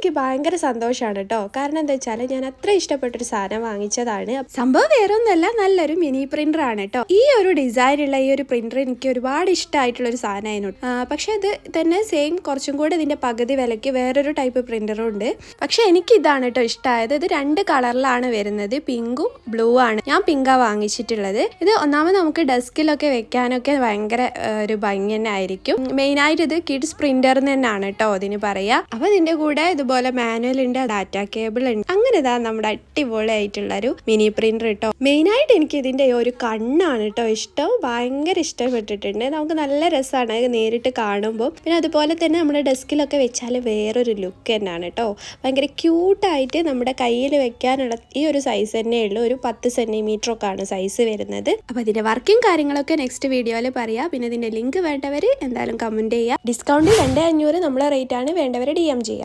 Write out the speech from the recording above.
എനിക്ക് ഭയങ്കര സന്തോഷമാണ് കേട്ടോ. കാരണം എന്താ വെച്ചാൽ ഞാൻ അത്ര ഇഷ്ടപ്പെട്ടൊരു സാധനം വാങ്ങിച്ചതാണ്. സംഭവം വേറെ ഒന്നല്ല, നല്ലൊരു മിനി പ്രിന്റർ ആണ് കേട്ടോ. ഈ ഒരു ഡിസൈനുള്ള ഈ ഒരു പ്രിന്റർ എനിക്ക് ഒരുപാട് ഇഷ്ടമായിട്ടുള്ളൊരു സാധനമായിരുന്നു. പക്ഷെ അത് തന്നെ സെയിം കുറച്ചും കൂടെ ഇതിന്റെ പകുതി വിലയ്ക്ക് വേറൊരു ടൈപ്പ് പ്രിന്ററും ഉണ്ട്. പക്ഷെ എനിക്ക് ഇതാണ് കേട്ടോ ഇഷ്ടമായത്. ഇത് 2 കളറിലാണ് വരുന്നത്, പിങ്കും ബ്ലൂ ആണ്. ഞാൻ പിങ്കാ വാങ്ങിച്ചിട്ടുള്ളത്. ഇത് ഒന്നാമത് നമുക്ക് ഡെസ്കിലൊക്കെ വെക്കാനൊക്കെ ഭയങ്കര ഒരു ഭംഗി തന്നെ ആയിരിക്കും. മെയിനായിട്ട് ഇത് കിഡ്സ് പ്രിന്റർ തന്നെയാണ് കേട്ടോ അതിന് പറയാ. അപ്പൊ ഇതിന്റെ കൂടെ ഇതുപോലെ മാനുവൽ ഉണ്ട്, ഡാറ്റ കേബിൾ ഉണ്ട്. അങ്ങനെ ഇതാ നമ്മുടെ അടിപൊളിയായിട്ടുള്ള ഒരു മിനി പ്രിന്റർ കേട്ടോ. മെയിനായിട്ട് എനിക്ക് ഇതിന്റെ ഒരു കണ്ണാണ് കേട്ടോ ഇഷ്ടം. ഭയങ്കര ഇഷ്ടപ്പെട്ടിട്ടുണ്ട്. നമുക്ക് നല്ല രസമാണ് നേരിട്ട് കാണുമ്പോൾ. പിന്നെ അതുപോലെ തന്നെ നമ്മുടെ ഡെസ്കിലൊക്കെ വെച്ചാൽ വേറൊരു ലുക്ക് തന്നെയാണ് കേട്ടോ. ഭയങ്കര ക്യൂട്ടായിട്ട് നമ്മുടെ കയ്യിൽ വെക്കാനുള്ള ഈ ഒരു സൈസ് തന്നെ ഉള്ളൂ. ഒരു 10 സെന്റിമീറ്റർ ആണ് സൈസ് വരുന്നത്. അപ്പൊ ഇതിന്റെ വർക്കിംഗ് കാര്യങ്ങളൊക്കെ നെക്സ്റ്റ് വീഡിയോയിൽ പറയാം. പിന്നെ ഇതിന്റെ ലിങ്ക് വേണ്ടവർ എന്തായാലും കമന്റ് ചെയ്യുക. ഡിസ്കൗണ്ട് 2500 നമ്മളെ റേറ്റ് ആണ്. വേണ്ടവർ DM ചെയ്യുക.